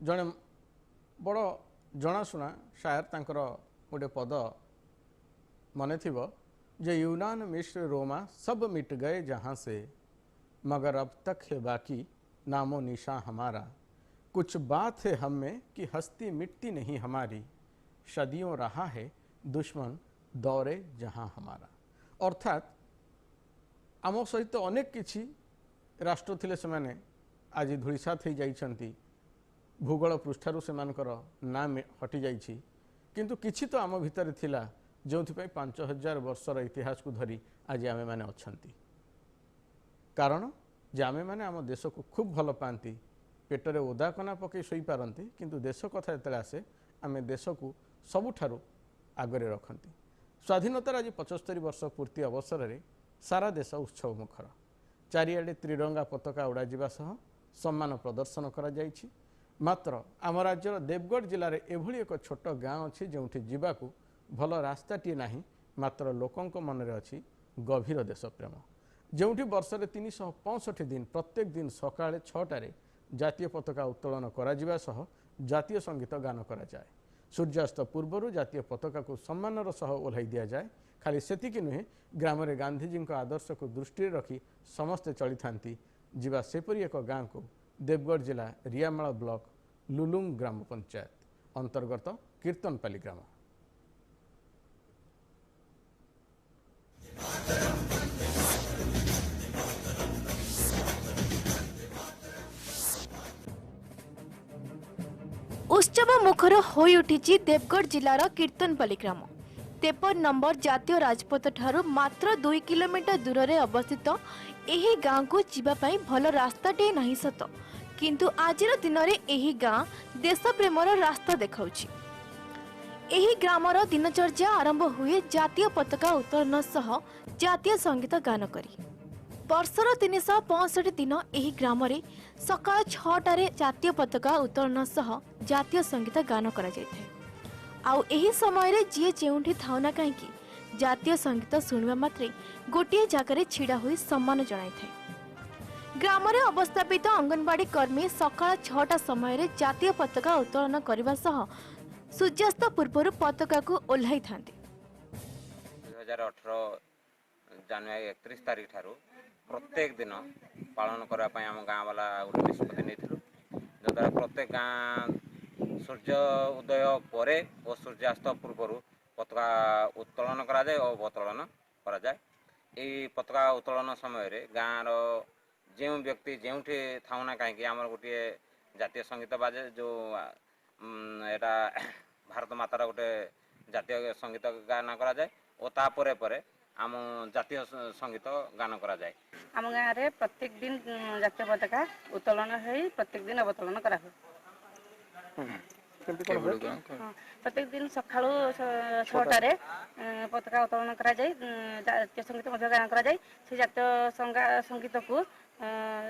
जड़े बड़ जनाशुना शायर तांकर गोटे पद मन थी जे यूनान मिस्र रोमा सब मिट गए जहाँ से मगर अब तक है बाकी नामो निशा हमारा। कुछ बात है हम में कि हस्ती मिटती नहीं हमारी, सदियों रहा है दुश्मन दौरे जहाँ हमारा। अर्थात आम सहित अनेक किछि राष्ट्र थिले सेमाने आज धूलिसात हो जाइछंती, भूगोल पृष्ठारू से नाम हटि जाइछि, किंतु किछि तो आम भितर थिला जो 5000 वर्षर इतिहास को धरी आज आमे माने अछंती। कारण जे आमे माने आम देश को खूब भल पाती, पेटरे ओदा कना पकई शोई पारती, किंतु देश कथा जेते आसे आमे देश को सबुठारु आगरे रखती। स्वाधीनतार आज 75 वर्ष पूर्ति अवसर में सारा देश उत्सव मुखर, चारिआडे त्रिरंगा पताका उड़ा सह सम्मान प्रदर्शन करा जाइछि। मात्र आम राज्यर देवगढ़ जिले में एभली एक छोट गाँव अच्छी जोठी जीवाकू भल रास्ताटी नाही, मात्र लोकंक मनरे अछि गभीर देशप्रेम। जोठी वर्ष 365 दिन प्रत्येक दिन सकाळे 6टारे जातीय पताका उत्तोलन करा सह जातीय संगीत गान करा जाए। सूर्यास्त पूर्वर जातीय पताका को सम्मानर सह ओह्लाई दिया जाए। खाली सेतिकी नुहे, ग्राम में गांधीजी आदर्श को दृष्टि रखी समस्ते चली थांती जीवा सेपरी एक गाँव को देवगढ़ जिला रियामाल ब्लॉक लुलुंग ग्राम पंचायत अंतर्गत कीर्तनपाली ग्राम। उत्सव मुखर होई उठिछि देवगढ़ जिलार कीर्तनपाली ग्राम। 53 नंबर जातीय राजपथ ठारू मात्र 2 किलोमीटर दूर में अवस्थित एही गाँव को जीवाई भल रास्ताटे नहीं सत, किंतु आजिर दिन में एही गाँ देश प्रेमर रास्ता देखाउछि। एही ग्रामर दिनचर्या आरंभ हुए जातीय पताका उत्तोलन सह जातीय संगीत गान करी। वर्षर 365 दिन एही ग्राम रे सकाळ 6टारे जातीय पताका उत्तोलन सह जातीय संगीत गान करा जायथे। आउ एही समय रे जिए जेउठी थाउना काहेकि जातीय संगीत सुनिबा मात्रे गोटिए जगार छिड़ा होई सम्मान जणाइथे। ग्राम रे अवस्थापित अंगनवाड़ी कर्मी सकाळ 6टा समय रे जातीय पताका उत्तोलन करबा सह सूर्यास्त पूर्व पताका को ओह्लाई थांती। 2018 जनवरी 31 तारीख ठारू प्रत्येक दिन पालन करने आम गाँ वाला गोटे निष्पत्ति नहीं, जद्वारा प्रत्येक गाँ सूर्य उदय पर और सूर्यास्त पूर्व पताका उत्तोलन करा जाए और अवतरण करा जाए। यही पताका उत्तोलन समय गाँव जो व्यक्ति जो थाउना कहीं आम गोटे जातीय संगीत बाजे जो एटा भारत मातार गोटे जातीय संगीत गान करा जाए और तापर पर आम जातीय संगीत गान करा जाए। आम गाँव में प्रत्येक दिन जातीय पताका उत्तोलन हो प्रत्येक दिन अवतरण करा प्रत्येक दिन सका 6टारे पताका उत्तोलन करा जाए, जातीय संगीत गान करा जाए। से जातीय संगीत को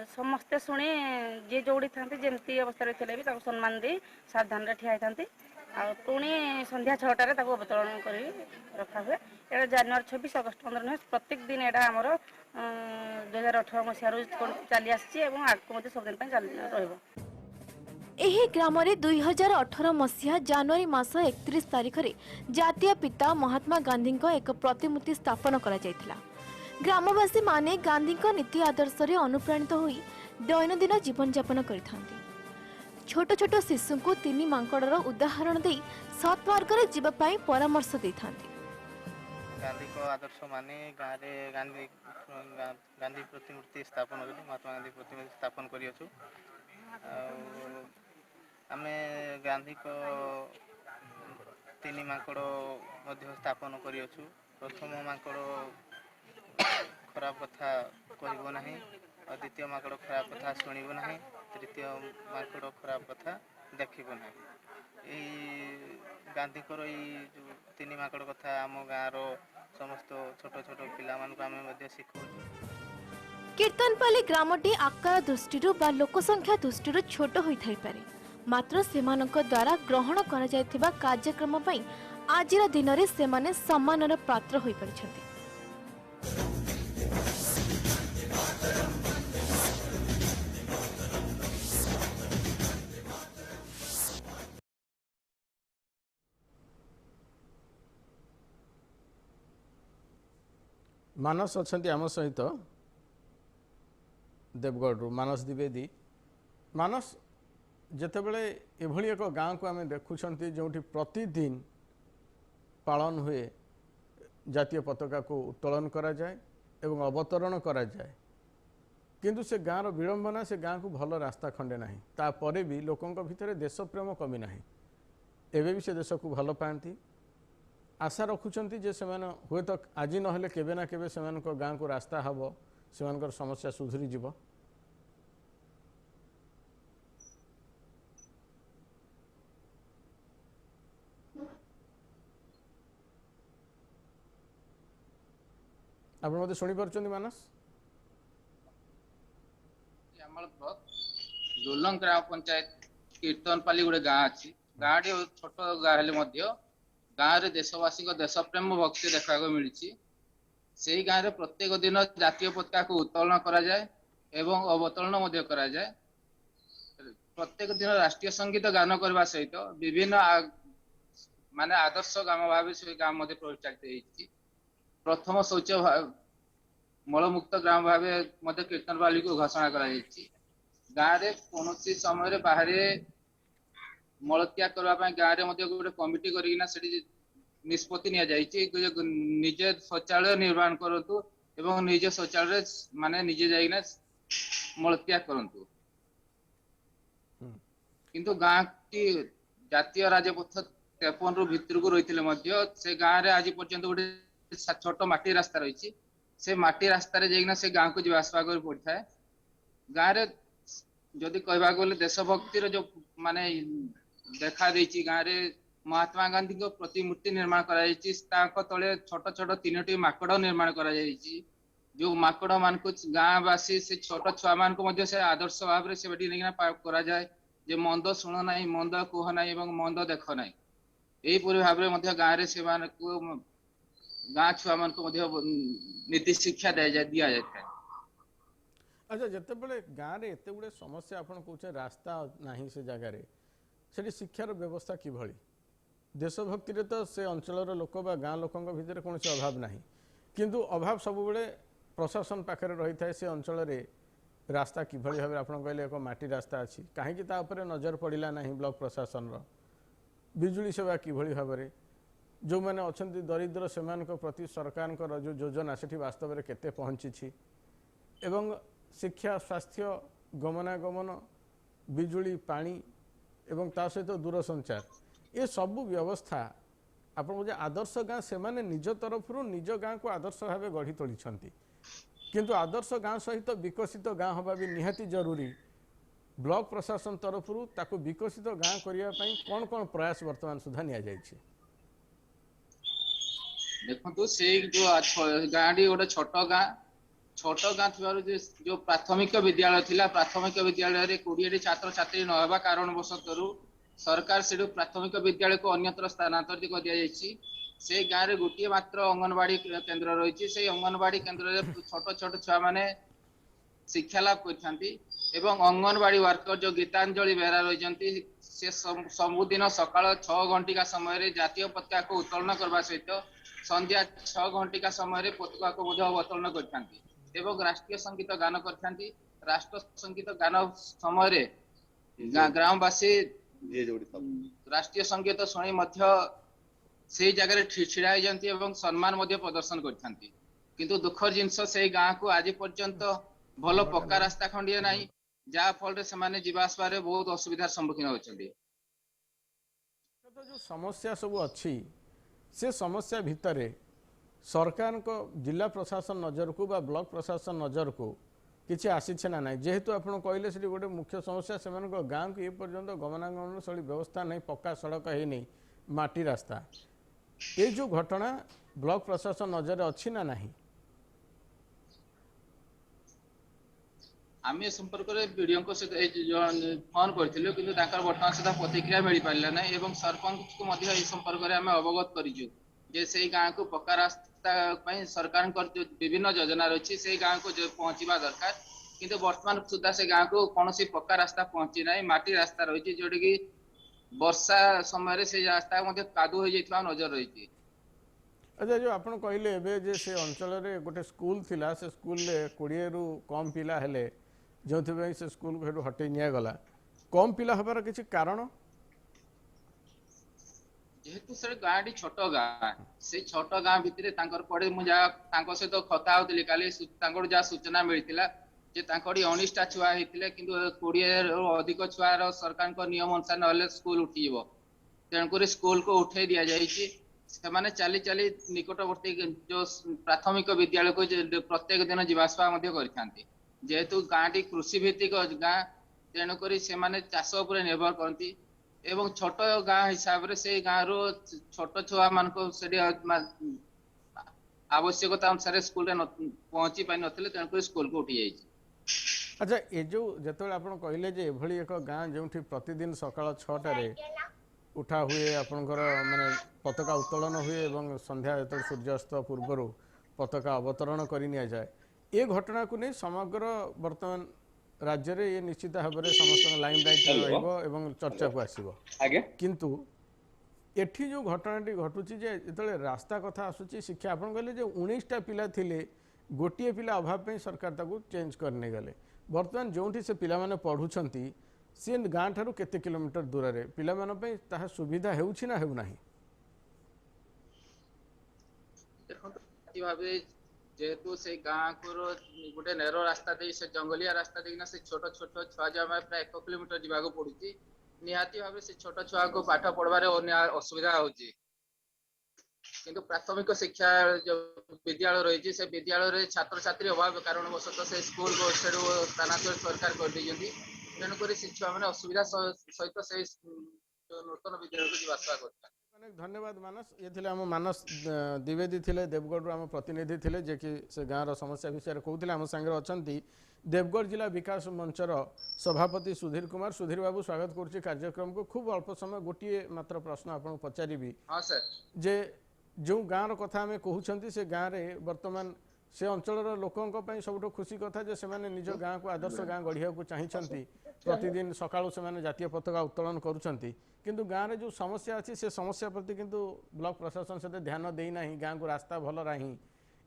समस्ते शुणी जी जोड़ी था जमी अवस्था थे भी सम्मान दे सावधान ठिया होती। पुणी संध्या 6टारे अवतरण कर रखा हुए। यहाँ जनवरी 26 अगस्ट 15 नुहे प्रत्येक दिन यहाँ आमर 2018 मसीह चली आसी आगे सब दिन रही। एही ग्राम रे 2018 मसीहा जनवरी मास 31 तारिख रे जातीय पिता महात्मा गांधी एक प्रतिमूर्ति स्थापन करा जायथिला। ग्रामवासी माने गांधी नीति आदर्श रे अनुप्राणित होई दैनंदिन जीवन यापन करिथांती। छोट छोट शिशु को तीन मांकड़र उदाहरण दे सत् मार्ग रे जीवा पाई परामर्श देथांती। गांधी को आदर्श माने गांधी प्रतिमूर्ति स्थापन करी महात्मा गांधी प्रतिमूर्ति स्थापन करियछु। आमे गांधी को तीन मांकड़ मध्य स्थापन करियछु। प्रथम मांकड़ खराब कथा कहबो नाही, और द्वितीय मांकड़ खराब कथा सुनिबो नाही, तृतीय मांकड़ खराब कथा देखिबो नाही। गांधी को तीन मांकड़ कथा आम गाँव समस्त छोट छोट पिला शिखु। कीर्तनपाली ग्रामटी आकार दृष्टि बा लोकसंख्या दृष्टि छोट होई पारे, मात्र सेमानक द्वारा ग्रहण करा जायथिबा कार्यक्रम पई आजिर दिन रे सेमाने सम्मानर पात्र होई परिछथि। ମାନସ ଅଛନ୍ତି ଆମ ସହିତ ଦେବଗଡ଼ରୁ ମାନସ ଦ୍ୱିବେଦୀ। ମାନସ, ଯେତେବେଳେ ଏଭଳି ଏକ ଗାଁକୁ ଆମେ ଦେଖୁଛନ୍ତି ଯେଉଁଠି ପ୍ରତିଦିନ ପାଳନ ହୁଏ, ଜାତୀୟ ପତାକାକୁ ଉତ୍ତୋଳନ କରାଯାଏ ଏବଂ ଅବତରଣ କରାଯାଏ, କିନ୍ତୁ ସେ ଗାଁର ବିଡ଼ମ୍ବନା, ସେ ଗାଁକୁ ଭଲ ରାସ୍ତା ଖଣ୍ଡେ ନାହିଁ। ତାପରେ ବି ଲୋକଙ୍କ ଭିତରେ ଦେଶପ୍ରେମ କମି ନାହିଁ। ଏବେ ବି ସେ ଦେଶକୁ ଭଲ ପାଆନ୍ତି, ଆଶା ରଖୁଛନ୍ତି ଯେ ସେମାନେ ହୁଏତ ଆଜି ନହେଲେ କେବେ ନା କେବେ ସେମାନଙ୍କ ଗାଁକୁ ରାସ୍ତା ହେବ, ସେମାନଙ୍କର ସମସ୍ୟା ସୁଧୁରିଯିବ। ଆପଣ ମୋତେ ଶୁଣିପାରୁଛନ୍ତି ମାନସ? ଆମର ଦୁଲଙ୍ଗ ଗ୍ରାମ ପଞ୍ଚାୟତ କୀର୍ତ୍ତନପାଲି ଗୋଟେ ଗାଁ ଅଛି। ଗାଁଟି ଛୋଟ ଗାଁ ହେଲେ ମଧ୍ୟ ଗାଁରେ ଦେଶବାସୀଙ୍କ ଦେଶପ୍ରେମ ଭକ୍ତି ଦେଖିବାକୁ ମିଳିଛି। ସେଇ ଗାଁରେ ପ୍ରତ୍ୟେକ ଦିନ ଜାତୀୟ ପତାକାକୁ ଉତ୍ତୋଳନ କରାଯାଏ ଏବଂ ଅବତରଣ ମଧ୍ୟ କରାଯାଏ। ପ୍ରତ୍ୟେକ ଦିନ ରାଷ୍ଟ୍ରୀୟ ସଙ୍ଗୀତ ଗାନ କରିବା ସହିତ ବିଭିନ୍ନ ମାନେ ଆଦର୍ଶ ଗ୍ରାମ ଭାବେ ସେ ଗାଁ ମଧ୍ୟ ପରିଚାଳିତ ହେଇଛି। ପ୍ରଥମ ଶୌଚ ମଳମୁକ୍ତ ଗ୍ରାମ ଭାବେ ମଧ୍ୟ କୀର୍ତ୍ତନପାଲିକୁ ଘୋଷଣା କରାଯାଇଛି। ଗାଁରେ କୌଣସି ସମୟରେ ବାହାରେ ମଳତ୍ୟାଗ କରିବା ପାଇଁ ଗାଁରେ ମଧ୍ୟ ଗୋଟେ କମିଟି କରିକିନା ସେଠି ନିଷ୍ପତ୍ତି ନିଆଯାଇଛି। ନିଜେ ଶୌଚାଳୟ ନିର୍ମାଣ କରନ୍ତୁ ଏବଂ ନିଜ ଶୌଚାଳୟରେ ମାନେ ନିଜେ ଯାଇକିନା ମଳତ୍ୟାଗ କରନ୍ତୁ। କିନ୍ତୁ ଗାଁଟି ଜାତୀୟ ରାଜପଥ 53 ଭିତରକୁ ରହିଥିଲେ ମଧ୍ୟ ସେ ଗାଁରେ ଆଜି ପର୍ଯ୍ୟନ୍ତ ଗୋଟେ ଛୋଟ ମାଟି ରାସ୍ତା ରହିଛି। ସେ ମାଟି ରାସ୍ତାରେ ଯାଇକିନା ସେ ଗାଁକୁ ଯିବା ଆସିବା କରି ପଡିଥାଏ। ଗାଁରେ ଯଦି କହିବାକୁ ଗଲେ ଦେଶଭକ୍ତିର ଯୋଉ ମାନେ ଦେଖା ଦେଇଛି, ଗାଁରେ ମହାତ୍ମା ଗାନ୍ଧୀଙ୍କ ପ୍ରତିମୂର୍ତ୍ତି ନିର୍ମାଣ କରାଯାଇଛି। ତାଙ୍କ ତଳେ ଛୋଟ ଛୋଟ 3ଟି ମାଙ୍କଡ ନିର୍ମାଣ କରାଯାଇଛି। ଯୋଉ ମାଙ୍କଡ ମାନଙ୍କୁ ଗାଁ ବାସୀ ସେ ଛୋଟ ଛୁଆ ମାନଙ୍କୁ ମଧ୍ୟ ସେ ଆଦର୍ଶ ଭାବରେ ସେଠି ନେଇକିନା କରାଯାଏ ଯେ ମନ୍ଦ ଶୁଣ ନାହିଁ, ମନ୍ଦ କୁହ ନାହିଁ ଏବଂ ମନ୍ଦ ଦେଖ ନାହିଁ। ଏହିପରି ଭାବରେ ମଧ୍ୟ ଗାଁରେ ସେମାନଙ୍କୁ ଗାଁ ଛୁଆ ମାନଙ୍କୁ ମଧ୍ୟ ନୀତି ଶିକ୍ଷା ଦିଆଯାଇଥାଏ। ଆଚ୍ଛା, ଯେତେବେଳେ ଗାଁରେ ଏତେ ଗୁଡ଼େ ସମସ୍ୟା, ଆପଣ କହୁଛନ୍ତି ରାସ୍ତା ନାହିଁ ସେ ଜାଗାରେ, ସେଠି ଶିକ୍ଷାର ବ୍ୟବସ୍ଥା କିଭଳି? ଦେଶଭକ୍ତିରେ ତ ସେ ଅଞ୍ଚଳର ଲୋକ ବା ଗାଁ ଲୋକଙ୍କ ଭିତରେ କୌଣସି ଅଭାବ ନାହିଁ, କିନ୍ତୁ ଅଭାବ ସବୁବେଳେ ପ୍ରଶାସନ ପାଖରେ ରହିଥାଏ। ସେ ଅଞ୍ଚଳରେ ରାସ୍ତା କିଭଳି ଭାବରେ, ଆପଣ କହିଲେ ଏକ ମାଟି ରାସ୍ତା ଅଛି, କାହିଁକି ତା ଉପରେ ନଜର ପଡ଼ିଲା ନାହିଁ ବ୍ଲକ ପ୍ରଶାସନର? ବିଜୁଳି ସେବା କିଭଳି ଭାବରେ, ଯେଉଁମାନେ ଅଛନ୍ତି ଦରିଦ୍ର ସେମାନଙ୍କ ପ୍ରତି ସରକାରଙ୍କର ଯେଉଁ ଯୋଜନା ସେଠି ବାସ୍ତବରେ କେତେ ପହଞ୍ଚିଛି, ଏବଂ ଶିକ୍ଷା, ସ୍ୱାସ୍ଥ୍ୟ, ଗମନାଗମନ, ବିଜୁଳି, ପାଣି ଏବଂ ତା ସହିତ ଦୂରସଞ୍ଚାର, ଏସବୁ ବ୍ୟବସ୍ଥା ଆପଣ ଯେ ଆଦର୍ଶ ଗାଁ, ସେମାନେ ନିଜ ତରଫରୁ ନିଜ ଗାଁକୁ ଆଦର୍ଶ ଭାବେ ଗଢ଼ି ତୋଳିଛନ୍ତି, କିନ୍ତୁ ଆଦର୍ଶ ଗାଁ ସହିତ ବିକଶିତ ଗାଁ ହେବା ବି ନିହାତି ଜରୁରୀ। ବ୍ଲକ ପ୍ରଶାସନ ତରଫରୁ ତାକୁ ବିକଶିତ ଗାଁ କରିବା ପାଇଁ କ'ଣ କ'ଣ ପ୍ରୟାସ ବର୍ତ୍ତମାନ ସୁଦ୍ଧା ନିଆଯାଇଛି? ଦେଖନ୍ତୁ, ସେଇ ଯୋଉ ଗାଁଟି ଗୋଟେ ଛୋଟ ଗାଁ ଥିବାରୁ ଯୋଉ ପ୍ରାଥମିକ ବିଦ୍ୟାଳୟ ଥିଲା, ପ୍ରାଥମିକ ବିଦ୍ୟାଳୟରେ 20ଟି ଛାତ୍ରଛାତ୍ରୀ ନ ହେବା କାରଣ ବଶତଃ ସରକାର ସେଠୁ ପ୍ରାଥମିକ ବିଦ୍ୟାଳୟକୁ ଅନ୍ୟତ୍ର ସ୍ଥାନାନ୍ତରିତ କରିଦିଆଯାଇଛି। ସେଇ ଗାଁରେ ଗୋଟିଏ ମାତ୍ର ଅଙ୍ଗନବାଡି କେନ୍ଦ୍ର ରହିଛି। ସେଇ ଅଙ୍ଗନବାଡି କେନ୍ଦ୍ରରେ ଛୋଟ ଛୋଟ ଛୁଆ ମାନେ ଶିକ୍ଷା ଲାଭ କରିଥାନ୍ତି ଏବଂ ଅଙ୍ଗନବାଡି ୱାର୍କର ଯୋଉ ଗୀତାଞ୍ଜଳି ବେହେରା ରହିଛନ୍ତି, ସେ ସବୁଦିନ ସକାଳ 6 ଘଣ୍ଟିକା ସମୟରେ ଜାତୀୟ ପତାକାକୁ ଉତ୍ତୋଳନ କରିବା ସହିତ ସନ୍ଧ୍ୟା 6 ଘଣ୍ଟିକା ସମୟରେ ପତାକାକୁ ମଧ୍ୟ ଅବତରଣ କରିଥାନ୍ତି ଏବଂ ରାଷ୍ଟ୍ରୀୟ ସଙ୍ଗୀତ ଗାନ କରିଥାନ୍ତି। ରାଷ୍ଟ୍ର ସଙ୍ଗୀତ ଗାନ ସମୟରେ ଗ୍ରାମବାସୀ ରାଷ୍ଟ୍ରୀୟ ସଙ୍ଗୀତ ଶୁଣି ମଧ୍ୟ ସେଇ ଜାଗାରେ ଛିଡା ହେଇଯାନ୍ତି ଏବଂ ସମ୍ମାନ ମଧ୍ୟ ପ୍ରଦର୍ଶନ କରିଥାନ୍ତି। କିନ୍ତୁ ଦୁଃଖର ଜିନିଷ, ସେଇ ଗାଁକୁ ଆଜି ପର୍ଯ୍ୟନ୍ତ ଭଲ ପକ୍କା ରାସ୍ତା ଖଣ୍ଡିଏ ନାହିଁ, ଯାହା ଫଳରେ ସେମାନେ ଯିବା ଆସିବାରେ ବହୁତ ଅସୁବିଧାର ସମ୍ମୁଖୀନ ହେଉଛନ୍ତି। ଯେଉଁ ସମସ୍ୟା ସବୁ ଅଛି, ସେ ସମସ୍ୟା ଭିତରେ ସରକାରଙ୍କ ଜିଲ୍ଲା ପ୍ରଶାସନ ନଜରକୁ ବା ବ୍ଲକ ପ୍ରଶାସନ ନଜରକୁ କିଛି ଆସିছে ନା ନାହିଁ? ଯେହେତୁ ଆପଣ କହିଲେ ସେଠି ଗୋଟେ ମୁଖ୍ୟ ସମସ୍ୟା, ସେମାନଙ୍କ ଗାଁକୁ ଏ ପର୍ଯ୍ୟନ୍ତ ଗମନାଗମନ ଶୈଳୀ ବ୍ୟବସ୍ଥା ନାହିଁ, ପକ୍କା ସଡ଼କ ହେଇନି, ମାଟି ରାସ୍ତା। এই যে ঘটনা ব্লক প্রশাসন নজরে অছি না ନାହିଁ? ଆମେ ସମ୍ପର୍କରେ ବିଡିଓଙ୍କ ସହିତ ଫୋନ କରିଥିଲୁ, କିନ୍ତୁ ତାଙ୍କର ବର୍ତ୍ତମାନ ସୁଦ୍ଧା ପ୍ରତିକ୍ରିୟା ମିଳିପାରିଲା ନାହିଁ ଏବଂ ସରପଞ୍ଚକୁ ମଧ୍ୟ ଏହି ସମ୍ପର୍କରେ ଆମେ ଅବଗତ କରିଛୁ ଯେ ସେଇ ଗାଁକୁ ପକ୍କା ରାସ୍ତା ପାଇଁ ସରକାରଙ୍କର ଯୋଉ ବିଭିନ୍ନ ଯୋଜନା ରହିଛି ସେଇ ଗାଁକୁ ପହଞ୍ଚିବା ଦରକାର, କିନ୍ତୁ ବର୍ତ୍ତମାନ ସୁଦ୍ଧା ସେ ଗାଁକୁ କୌଣସି ପକ୍କା ରାସ୍ତା ପହଞ୍ଚି ନାହିଁ। ମାଟି ରାସ୍ତା ରହିଛି, ଯୋଉଠିକି ବର୍ଷା ସମୟରେ ସେଇ ରାସ୍ତା ମଧ୍ୟ କାଦୁଅ ହୋଇଯାଇଥିବା ନଜର ରହିଛି। अच्छा जो आप कहले एबे जे से अंचल रे गोटे स्कूल थिला से स्कूल रे 20 रु कम पिला हेले जो से स्कूल को हटे निया गला कम पिला हबार किसी कारण जेहेतु से गाँटी छोट गाँ से छोट गाँ भितर पड़े मुझे सहित कथा होती काली जहाँ सूचना मिलता जे 19टा छुआ होते कि 20 अधिक छुआर सरकार नियम अनुसार ना स्कूल उठीज तेणुक स्कूल को उठे दि जाने चली चली निकटवर्ती जो प्राथमिक विद्यालय को प्रत्येक दिन जीवासवा जेहेतु गाँटी कृषि भित्तिक गाँ तेणुक चाष उपर निर्भर करती एवं छोट गाँ हिसाब से गाँ रो छोट छुआ मान आवश्यकता अनुसार स्कूल पहुंची पाई नथिले तेणुक स्कूल को उठी जाइए। अच्छा ये जो जिते आप कहले जे एभली एक गाँ जो प्रतिदिन सकाल 6टारे उठा हुए आपणकर माने पताका उत्तोलन हुए एवं संध्या जो सूर्यास्त पूर्वर पताका अवतरण कर जाए ये घटना को नहीं समग्र वर्तमान राज्य रे ये निश्चित भाव में समस्त लाइम लाइट चर्चा को आसो किंतु एठी जो घटनाटी घटुची जे जिते रास्ता कथा आसूची शिक्षा आप कहले 19टा पिला थिले गोटे पिला अभाव पे सरकार ताकू चेंज करने गले बर्तमान जो से पिला माने पढ़ुछंती सी गाँ ठारू केते किलोमीटर दूर रे पिला माने पे ताहा सुविधा हेउछि ना हेउ नाही जेहेतु से गाँ को गोटे नेरो रास्ता दे से जंगलिया रास्ता देना से छोट छोट छुआ जो प्राय 1 किलोमीटर जावाक पड़ुची निहाती भाव से छोट छुआ को पाठ पढ़वार असुविधा होची किंतु प्राथमिक शिक्षा जो विद्यालय रही से विद्यालय छात्र छात्री अभाव कारण वशत से स्कूल को स्थानांतर सरकार कर तेणुक से छुआ मैंने असुविधा सहित से नूतन विद्यालय को जीवासवा कर अनेक धन्यवाद मानस ये थिले आम मानस द्विवेदी थिले देवगढ़ आम प्रतिनिधि थिले जे कि से गाँव समस्या विषय में कहते आम सागर अच्छा देवगढ़ जिला विकास मंचर सभापति सुधीर कुमार सुधीर बाबू स्वागत करुच्ची कार्यक्रम को खूब अल्प समय गोटे मात्र प्रश्न आपको पचारि हाँ सर जे जो गाँव कथा आम कहते से गाँव में बर्तमान से अंचल लोकों सब खुशी कथा जे से निज गाँ को आदर्श गाँ गढ़िया को चाहती प्रतिदिन सकाळु से जातीय पताका उत्तोलन करुँच किंतु गाँव में जो समस्या अच्छी से समस्या प्रति किंतु ब्लॉक प्रशासन से ध्यान देना गाँ को रास्ता भल रही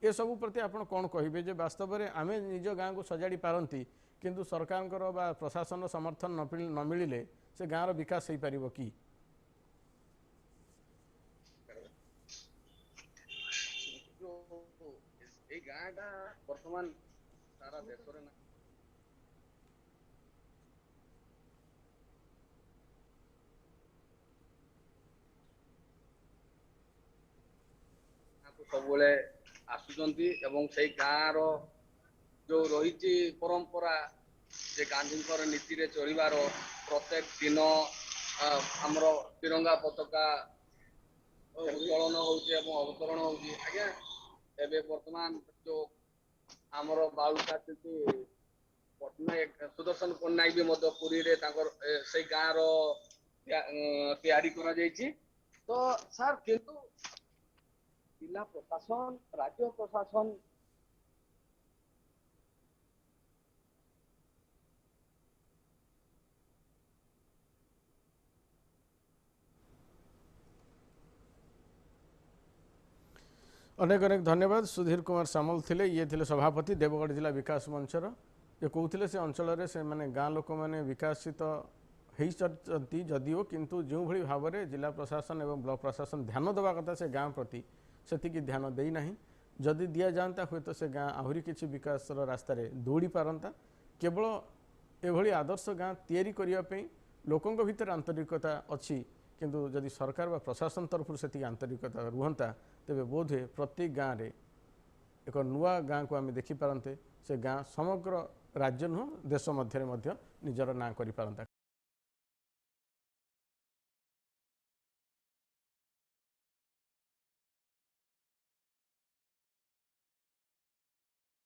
ये सब प्रति आप कौन कहे जे वास्तव में आम निज गाँ को सजाड़ी पारती किंतु सरकार बा प्रशासन समर्थन न मिले से गाँव विकास हो पार कि गाँटा बर्तमान सारा देश रे ना सब आसुचंती एवं से गाँव रो जो रही परंपरा जे गांधी नीति रे चलिबार प्रत्येक दिन हमर तिरंगा पताका उत्तोलन होउची एवं अवतरण होउची आज्ञा एबे वर्तमान जो हमर बालुका पटनायक सुदर्शन पटनायक भी मध्य पुरी रे से गाँव रो तैयारी करा जायछि तो सर किंतु जिला प्रशासन राज्य प्रशासन अनेक अनेक धन्यवाद सुधीर कुमार सामल थिले ये थिले सभापति देवगढ़ जिला विकास मंचर ये कहते से अंचल से माने गाँ लोक मैंने विकसित होती जदिओ किंतु जो भली भाव में जिला प्रशासन एवं ब्लॉक प्रशासन ध्यान देवा कथा से गाँ प्रति सेतिकी ध्यान देना जदि दि जाता हुए तो से गाँ आहरी किसी विकास रास्तार दौड़ी पारंता केवल एभली आदर्श गाँ तैयारी करने लोकों भीतर आंतरिकता अच्छी किंतु जदि सरकार व प्रशासन तरफ से आंतरिकता रुहंता तेबे बोध हुए प्रत्येक गाँव में एक नुआ गाँ को आम देखिपारते से गाँ समग्र राज्य नुह देश मध्य निजर ना कर पारंता।